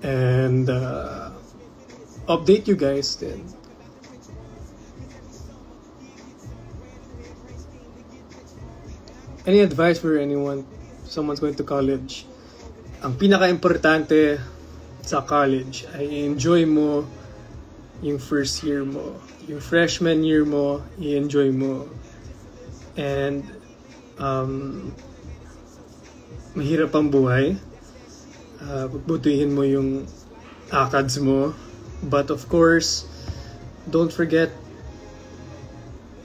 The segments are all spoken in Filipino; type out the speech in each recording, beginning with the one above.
and update you guys then. Any advice for someone's going to college? Ang pinaka-importante sa college ay enjoy mo yung first year mo. Yung freshman year mo, i-enjoy mo. And mahirap ang buhay. Butihin mo yung ACADS mo. But of course, don't forget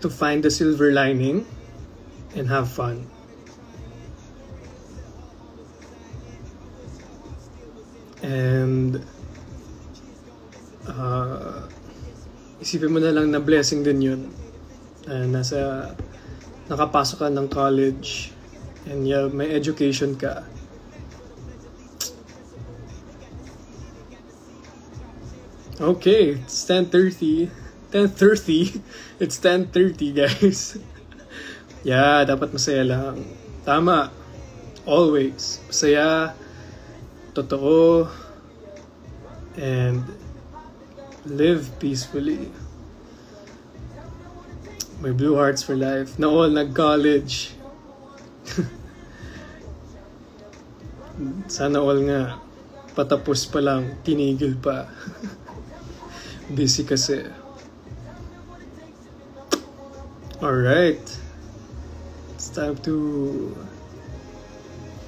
to find the silver lining and have fun. And isipin mo na lang na blessing din yun. Nakapasok ka ng college and may education ka. Okay, it's 10:30. It's 10:30, guys. Yeah, dapat masaya lang. Tama. Always. Masaya, totoo, and live peacefully. May blue hearts for life. Na all nag-college. Sana all nga. Patapos pa lang, tinigil pa. Busy kasi. Alright. It's time to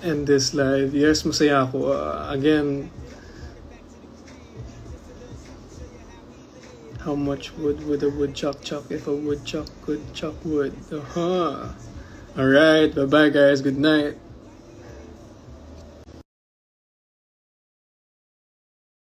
end this live. Yes, masaya ako. Again, how much wood would a woodchuck chuck if a woodchuck could chuck wood? Alright, bye-bye guys. Good night.